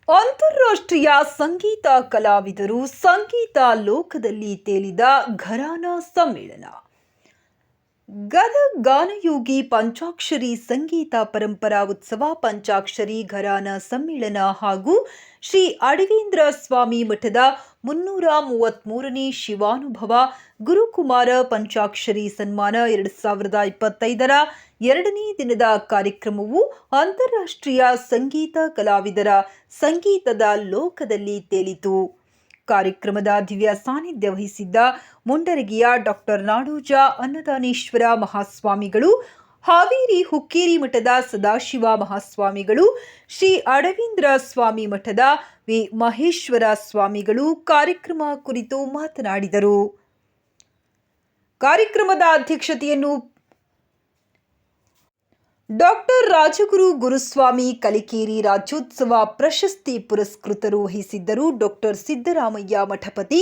ಅಂತಾರಾಷ್ಟ್ರೀಯ ಸಂಗೀತ ಕಲಾವಿದರು ಸಂಗೀತ ಲೋಕದಲ್ಲಿ ತೇಲಿದ ಘರಾನಾ ಸಮ್ಮೇಳನ. ಗದಗ ಗಾನಯೋಗಿ ಪಂಚಾಕ್ಷರಿ ಸಂಗೀತ ಪರಂಪರಾ ಉತ್ಸವ, ಪಂಚಾಕ್ಷರಿ ಘರಾನಾ ಸಮ್ಮೇಳನ ಹಾಗೂ ಶ್ರೀ ಅಡವೀಂದ್ರ ಸ್ವಾಮಿ ಮಠದ 333ನೇ ಶಿವಾನುಭವ ಗುರುಕುಮಾರ ಪಂಚಾಕ್ಷರಿ ಸನ್ಮಾನ 2025ರ 2ನೇ ದಿನದ ಕಾರ್ಯಕ್ರಮವು ಅಂತಾರಾಷ್ಟ್ರೀಯ ಸಂಗೀತ ಕಲಾವಿದರ ಸಂಗೀತದ ಲೋಕದಲ್ಲಿ ತೇಲಿತು. ಕಾರ್ಯಕ್ರಮದ ದಿವ್ಯ ಸಾನ್ನಿಧ್ಯ ವಹಿಸಿದ್ದ ಮುಂಡರಗಿಯ ಡಾಕ್ಟರ್ ನಾಡೋಜ ಅನ್ನದಾನೇಶ್ವರ ಮಹಾಸ್ವಾಮಿಗಳು, ಹಾವೇರಿ ಹುಕ್ಕೇರಿ ಮಠದ ಸದಾಶಿವ ಮಹಾಸ್ವಾಮಿಗಳು, ಶ್ರೀ ಅಡವೀಂದ್ರ ಸ್ವಾಮಿ ಮಠದ ವಿ ಮಹೇಶ್ವರ ಸ್ವಾಮಿಗಳು ಕಾರ್ಯಕ್ರಮ ಕುರಿತು ಮಾತನಾಡಿದರು. ಕಾರ್ಯಕ್ರಮದ ಅಧ್ಯಕ್ಷತೆಯನ್ನು ಡಾಕ್ಟರ್ ರಾಜಗುರು ಗುರುಸ್ವಾಮಿ ಕಲಿಕೇರಿ ರಾಜ್ಯೋತ್ಸವ ಪ್ರಶಸ್ತಿ ಪುರಸ್ಕೃತರು ವಹಿಸಿದ್ದರು. ಡಾಕ್ಟರ್ ಸಿದ್ದರಾಮಯ್ಯ ಮಠಪತಿ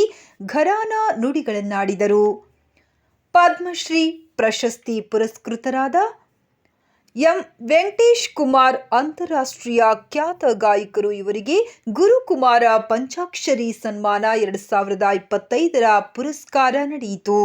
ಘರಾನಾ ನುಡಿಗಳನ್ನಾಡಿದರು. ಪದ್ಮಶ್ರೀ ಪ್ರಶಸ್ತಿ ಪುರಸ್ಕೃತರಾದ ಎಂ ವೆಂಕಟೇಶ್ ಕುಮಾರ್ ಅಂತಾರಾಷ್ಟ್ರೀಯ ಖ್ಯಾತ ಗಾಯಕರು. ಇವರಿಗೆ ಗುರುಕುಮಾರ ಪಂಚಾಕ್ಷರಿ ಸನ್ಮಾನ 2025ರ ಪುರಸ್ಕಾರ ನಡೆಯಿತು.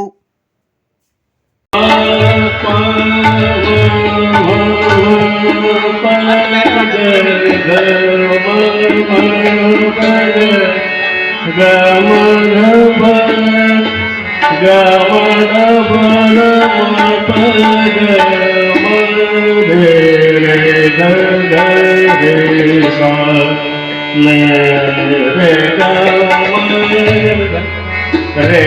Hare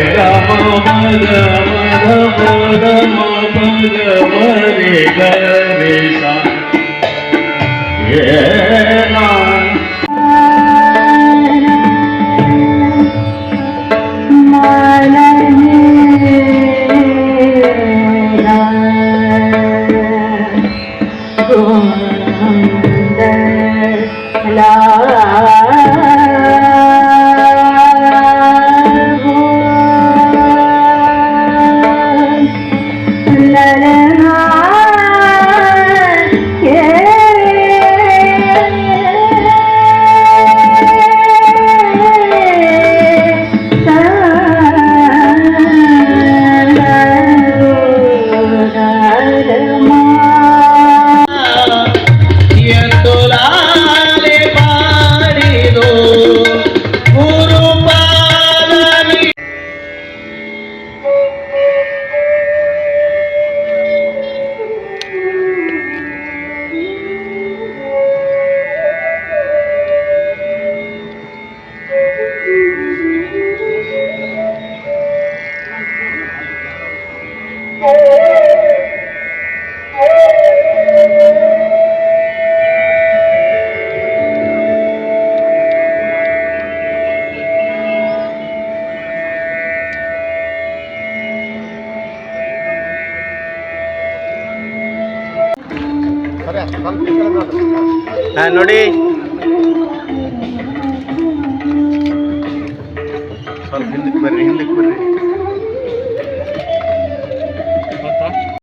Rama ನೋಡಿ ಸ್ವಲ್ಪ ಹಿಂದಕ್ಕೆ ಬರ್ರಿ